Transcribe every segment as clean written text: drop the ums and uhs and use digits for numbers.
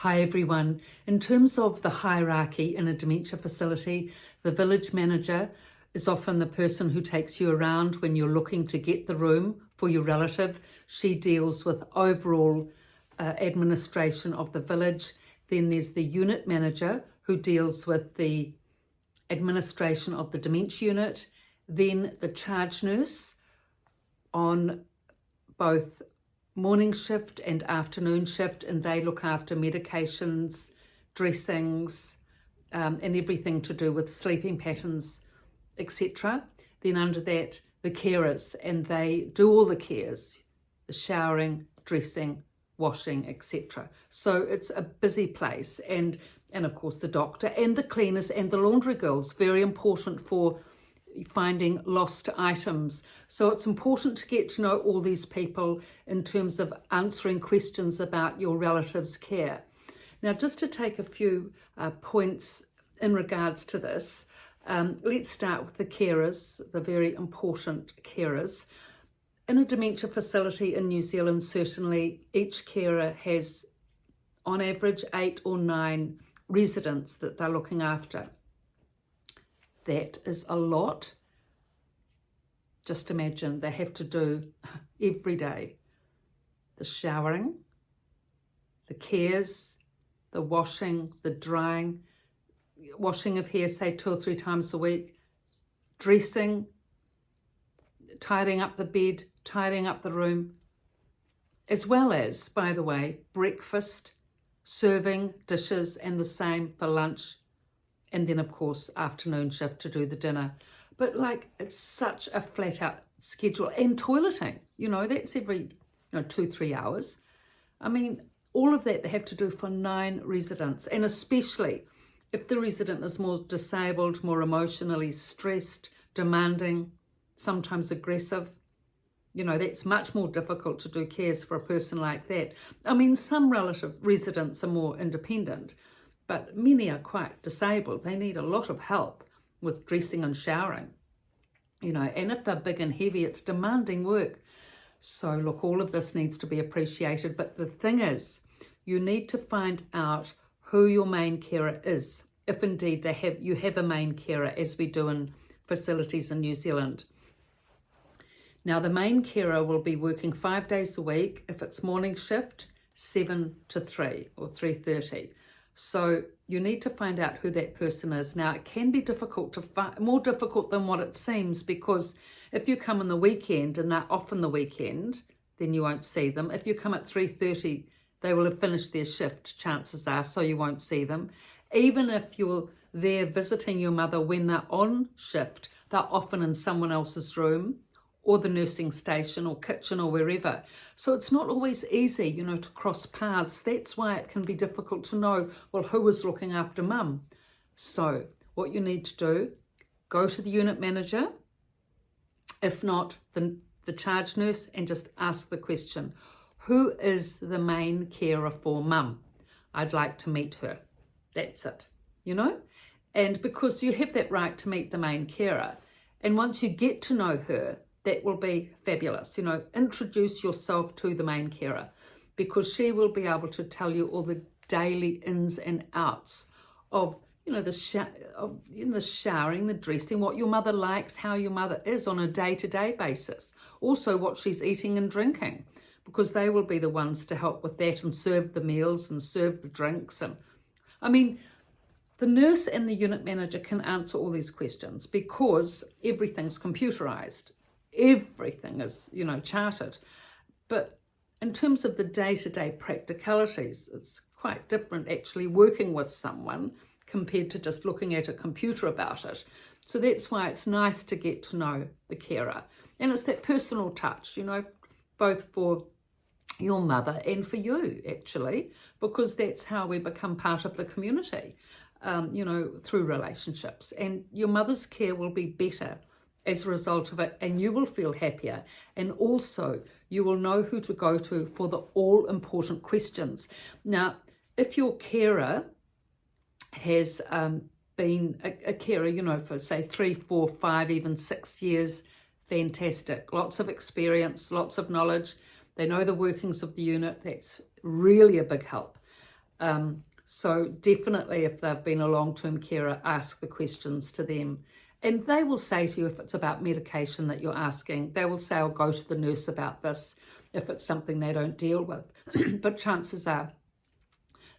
Hi everyone. In terms of the hierarchy in a dementia facility, the village manager is often the person who takes you around when you're looking to get the room for your relative. She deals with overall administration of the village. Then there's the unit manager who deals with the administration of the dementia unit. Then the charge nurse on both morning shift and afternoon shift, and they look after medications, dressings, and everything to do with sleeping patterns, etc. Then under that, the carers, and they do all the cares, the showering, dressing, washing, etc. So it's a busy place, and of course the doctor and the cleaners and the laundry girls, very important for finding lost items. So it's important to get to know all these people in terms of answering questions about your relative's care. Now, just to take a few points in regards to this, let's start with the carers, the very important carers. In a dementia facility in New Zealand, certainly each carer has on average 8 or 9 residents that they're looking after. That is a lot. Just imagine they have to do every day the showering, the cares, the washing, the drying, washing of hair, say 2 or 3 times a week, dressing, tidying up the bed, tidying up the room, as well as, by the way, breakfast, serving dishes, and the same for lunch. And then, of course, afternoon shift to do the dinner. But like, it's such a flat out schedule. And toileting, that's every 2-3 hours. I mean, all of that they have to do for 9 residents. And especially if the resident is more disabled, more emotionally stressed, demanding, sometimes aggressive, that's much more difficult to do cares for a person like that. I mean, some relative residents are more independent, but many are quite disabled. They need a lot of help with dressing and showering, and if they're big and heavy, it's demanding work. So look, all of this needs to be appreciated. But the thing is, you need to find out who your main carer is, if indeed you have a main carer, as we do in facilities in New Zealand. Now, the main carer will be working 5 days a week. If it's morning shift, 7 to 3 or 3:30. So you need to find out who that person is. Now, it can be difficult to find, more difficult than what it seems, because if you come on the weekend and they're off on the weekend, then you won't see them. If you come at 3:30, they will have finished their shift, chances are, so you won't see them. Even if you're there visiting your mother when they're on shift, they're often in someone else's room or the nursing station or kitchen or wherever. So it's not always easy, to cross paths. That's why it can be difficult to know, well, who is looking after mum? So what you need to do, go to the unit manager, if not the charge nurse, and just ask the question, who is the main carer for mum? I'd like to meet her. That's it, And because you have that right to meet the main carer, and once you get to know her, that will be fabulous. Introduce yourself to the main carer, because she will be able to tell you all the daily ins and outs of, the showering, the dressing, what your mother likes, how your mother is on a day-to-day basis. Also what she's eating and drinking, because they will be the ones to help with that and serve the meals and serve the drinks. And I mean, the nurse and the unit manager can answer all these questions because everything's computerized. Everything is, charted. But in terms of the day-to-day practicalities, it's quite different actually working with someone compared to just looking at a computer about it. So that's why it's nice to get to know the carer. And it's that personal touch, both for your mother and for you, actually, because that's how we become part of the community, through relationships. And your mother's care will be better as a result of it, and you will feel happier, and also you will know who to go to for the all-important questions. Now, if your carer has been a carer, for say 3, 4, 5, even 6 years, fantastic. Lots of experience, lots of knowledge. They know the workings of the unit. That's really a big help. So definitely if they've been a long-term carer, ask the questions to them. And they will say to you if it's about medication that you're asking, they will say, I'll go to the nurse about this if it's something they don't deal with. But chances are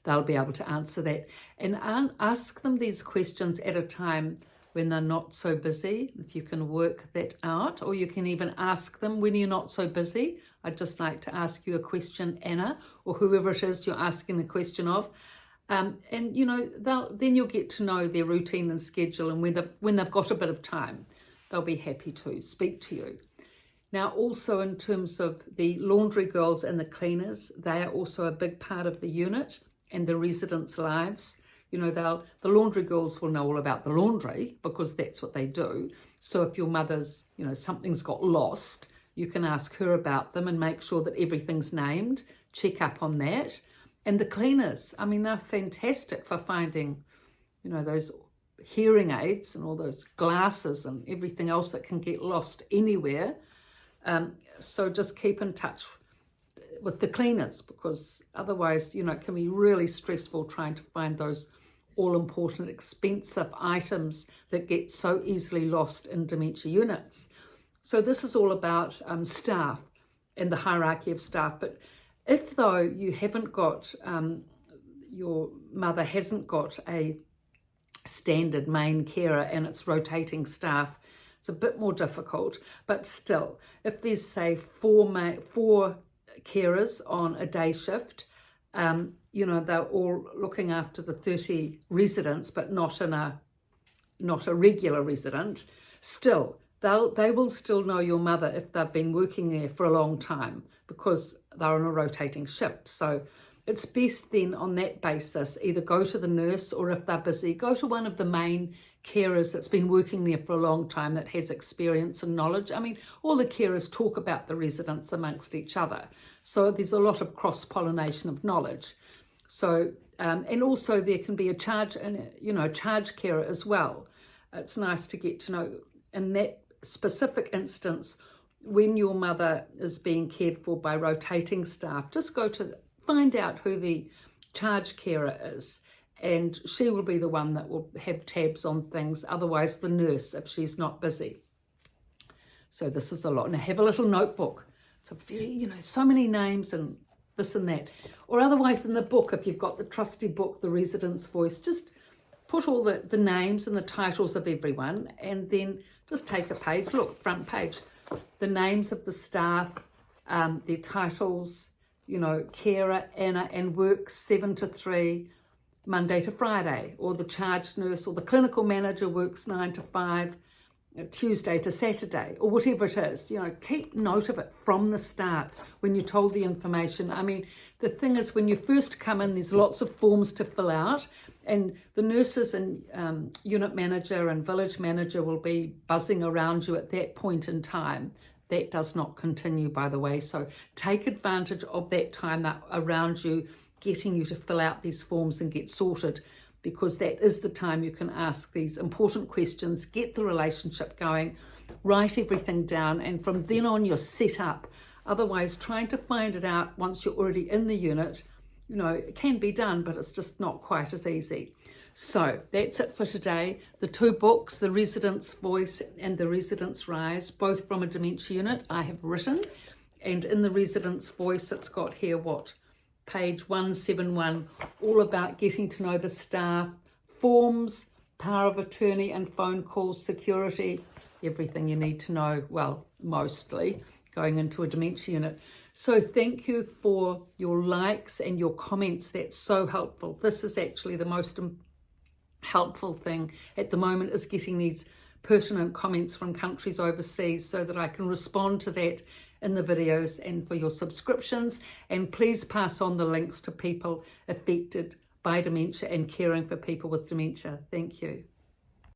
they'll be able to answer that. And ask them these questions at a time when they're not so busy, if you can work that out, or you can even ask them when you're not so busy. I'd just like to ask you a question, Anna, or whoever it is you're asking the question of. And you know, then you'll get to know their routine and schedule, and when they've got a bit of time, they'll be happy to speak to you. Now, also in terms of the laundry girls and the cleaners, they are also a big part of the unit and the residents' lives. You know, the laundry girls will know all about the laundry because that's what they do. So if your mother's, you know, something's got lost, you can ask her about them and make sure that everything's named, check up on that. And the cleaners, I mean, they're fantastic for finding, you know, those hearing aids and all those glasses and everything else that can get lost anywhere. So just keep in touch with the cleaners, because otherwise, you know, it can be really stressful trying to find those all-important expensive items that get so easily lost in dementia units. So this is all about staff and the hierarchy of staff. But if though you haven't got, your mother hasn't got a standard main carer and it's rotating staff, it's a bit more difficult. But still, if there's say four carers on a day shift, you know, they're all looking after the 30 residents, but not a regular resident, still they will still know your mother if they've been working there for a long time, because they're on a rotating shift. So it's best then on that basis, either go to the nurse, or if they're busy, go to one of the main carers that's been working there for a long time, that has experience and knowledge. I mean, all the carers talk about the residents amongst each other. So there's a lot of cross-pollination of knowledge. So, and also there can be a charge carer as well. It's nice to get to know, in that specific instance, when your mother is being cared for by rotating staff, just find out who the charge carer is, and she will be the one that will have tabs on things, otherwise the nurse if she's not busy. So this is a lot. And have a little notebook. It's a very, you know, so many names and this and that. Or otherwise in the book, if you've got the trusty book, The Resident's Voice, just put all the names and the titles of everyone, and then just take a page, look, front page, the names of the staff, their titles, you know, carer, Anna, and works 7 to 3, Monday to Friday, or the charge nurse or the clinical manager works 9 to 5, Tuesday to Saturday, or whatever it is. You know, keep note of it from the start when you're told the information. I mean, the thing is, when you first come in, there's lots of forms to fill out, and the nurses and unit manager and village manager will be buzzing around you at that point in time. That does not continue, by the way. So take advantage of that time that around you, getting you to fill out these forms and get sorted, because that is the time you can ask these important questions, get the relationship going, write everything down, and from then on you're set up. Otherwise, trying to find it out once you're already in the unit, you know, it can be done, but it's just not quite as easy. So that's it for today. The two books, The Resident's Voice and The Resident's Rise, both from a dementia unit, I have written. And in The Resident's Voice, it's got here page 171, all about getting to know the staff, forms, power of attorney and phone calls, security, everything you need to know, well, mostly, going into a dementia unit. So thank you for your likes and your comments. That's so helpful. This is actually the most helpful thing at the moment, is getting these pertinent comments from countries overseas so that I can respond to that in the videos, and for your subscriptions. And please pass on the links to people affected by dementia and caring for people with dementia. Thank you.